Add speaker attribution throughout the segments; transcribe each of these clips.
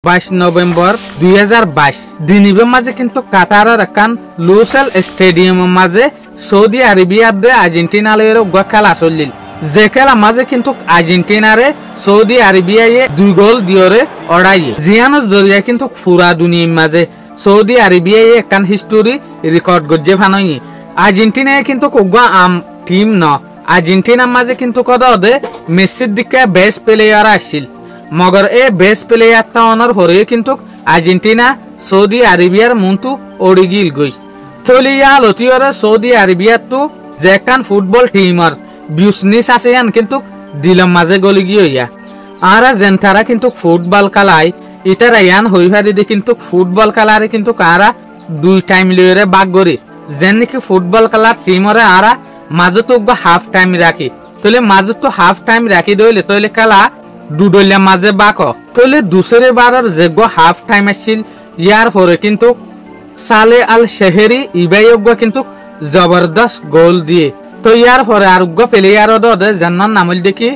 Speaker 1: 22 November 2022 দিনিবে মাঝে কিন্তু কাতারের একান লুসাইল স্টেডিয়ামের মাঝে সৌদি আরবিয়ার দে আর্জেন্টিনার খেলা চলিল যে খেলা মাঝে কিন্তু আর্জেন্টিনারে সৌদি আরবিয়ায় 2 গোল দিয়রে অড়াই জিয়ানোর জরিয়া কিন্তু পুরা দুনিয়ার মাঝে সৌদি আরবিয়ায় একান হিস্টোরি রেকর্ড গজ্জে ফানই আর্জেন্টিনায় কিন্তু কোগা আম টিম ন আর্জেন্টিনার মাঝে কিন্তু কদ দে মেসির দিকে বেস্ট প্লেয়ার আসছিল মগর এ বেস্ট প্লেয়ার তাওয়ানোর হরে কিন্তু আর্জেন্টিনা সৌদি আরবিয়ার মুন্তু ওড়ি গিল গই চলিয়া লতিয়রে সৌদি আরবিয়ার তো যেকান ফুটবল টিমার বিউসনিস আছে ইয়ান কিন্তু দিলম মাঝে গলি গিয়া আরা জেনতারা কিন্তু ফুটবল খেলায় ইতারা ইয়ান হই হারি দে কিন্তু ফুটবল খেলারে কিন্তু কারা 2 টাইম লিয়রে বাগ গরি যেন নাকি ফুটবল খেলার টিমরে আরা মাঝে তো হাফ টাইম রাখি তলে মাঝে তো হাফ টাইম রাখি দইলে তলে খেলা দুডলিয়া মাঝে বাক তলে দুসরে বারের যেগো হাফ টাইম আসছিল ইয়ার পরে কিন্তু সালে আল শেহরি ইবাইয়োগ্য কিন্তু জবরদস্ত গোল দিয়ে তো ইয়ার পরে আর প্লেয়ার দে জান্নার নামল দেখি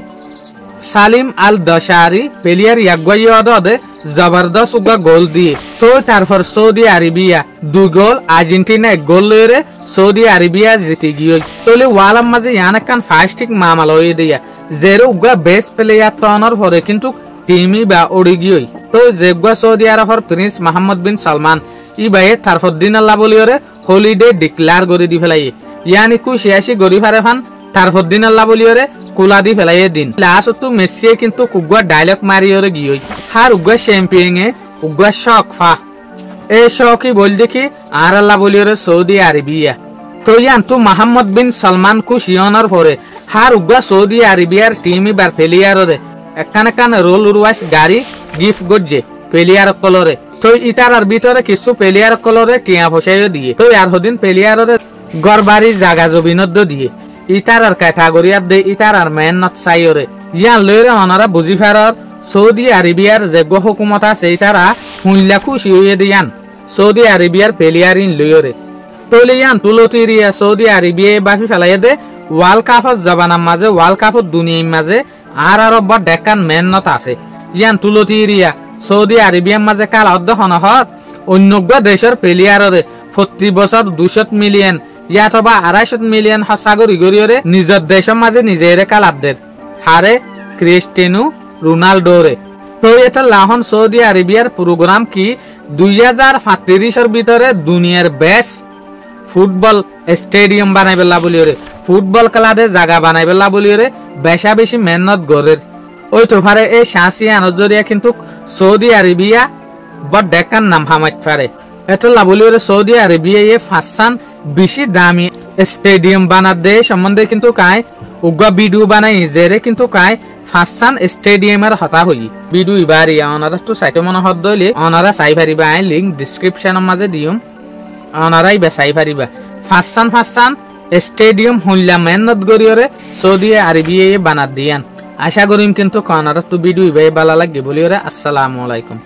Speaker 1: সালিম আল দশারি প্লেয়ার ইয়াগুয়া দে জবরদস্ত গোল দিয়ে তো তারপর সৌদি আরবিয়া 2 গোল আর্জেন্টিনা 1 গোল লয়ে সৌদি আরবিয়া জিতে গিয়ে তলে ওয়ালাম মাঝে ইয়ানকান ফাস্টিক মামাল হয়ে দিয়া যেরো উগা বেস্ট প্লেয়ার তনর পরে কিন্তু টিমি বা ওড়ি গিয়ে তো যেগুয়া সৌদি আরবের প্রিন্স মোহাম্মদ বিন সালমান ইবায়ে তারপর দিন আল্লাহ বলিওরে হলিডে ডিক্লেয়ার করে দি ফেলাই ইয়ানি 86 গরি ফারে ফান তারপর দিন আল্লাহ বলিওরে কুলা দি ফেলাই দিন লাস্ট তো মেসি কিন্তু কুগুয়া ডায়লগ মারিওরে গিয়ে হার উগা চ্যাম্পিয়ন এ উগা শক ফা এ শকি বল দেখি আর আল্লাহ বলিওরে সৌদি আরবিয়া তো ইয়ান তো মোহাম্মদ বিন সালমান কুশিয়নর পরে হার উগা সৌদি আরবিয়ার টিমি বার প্লেয়ারে এখানে কান রোল রুয়াস গাড়ি গিফট গজ্জে প্লেয়ার কলরে তো ইতার ভিতরে কিছু প্লেয়ার কলরে টিয়া ফসাইও দিয়ে তো আর হদিন প্লেয়ারে গড়বাড়ি জাগা জবিনদ্দ দিয়ে ইতার ক্যাটাগরিয়ার দে ইতার আর মেন নট সাইরে ইয়ান লইরে অনারা বুঝি ফারার সৌদি আরবিয়ার যেগ হুকুমত আছে ইতারা হুইলা খুশি হয়ে দিয়ান সৌদি আরবিয়ার প্লেয়ার ইন লইরে তলে ইয়ান তুলতিরিয়া সৌদি আরবিয়া বাফি ফেলাই দে ওয়ার্ল্ড কাপত জবানার মাঝে ওয়ার্ল্ড কাপত দুনিয়ার মাঝে আর আরব ডেকান মেন নত আছে ইয়ান তুলতিরিয়া সৌদি আরবিয়ার মাঝে কাল অধ্যহন হত অন্য দেশের প্লেয়ারে 40 বছর 200 মিলিয়ন ইয়াতবা 250 মিলিয়ন হসাগরি গরিয়রে নিজের দেশের মাঝে নিজেরে কালাদের হারে ক্রিস্টিয়ানো রোনাল্ডোরে তো এটা লাহন সৌদি আরবিয়ার প্রোগ্রাম কি 2035 এর ভিতরে দুনিয়ার বেস্ট ফুটবল স্টেডিয়াম বানাইবেলা বলিওরে ফুটবল খেলাতে জায়গা বানাইবেলা বলিওরে বেশা বেশি মেহনত গরের ওই তো পারে এই শাসিয়ানোর জরিয়া কিন্তু সৌদি আরবিয়া বড় ডেকান নাম হামাইত পারে এটা লাবলিওরে সৌদি আরবিয়া এ ফাসান বেশি দামি স্টেডিয়াম বানাত দে সম্বন্ধে কিন্তু কায় উগা ভিডিও বানাই জেরে কিন্তু কায় ফাসান স্টেডিয়ামের হতা হই ভিডিও ইবারি অনারা তো সাইটে মনে হদ দইলে অনারা চাই পারিবা আই লিংক ডেসক্রিপশনের মাঝে দিউম অনারাই বেসাই পারিবা ফাসান স্টেডিয়াম হইলা মেহনত গরিয়রে সৌদি আরবিয়া বানাত দিয়ান আশা করিম কিন্তু অনারা তো ভিডিও ইবাই ভালো লাগে বলিওরে আসসালামু আলাইকুম।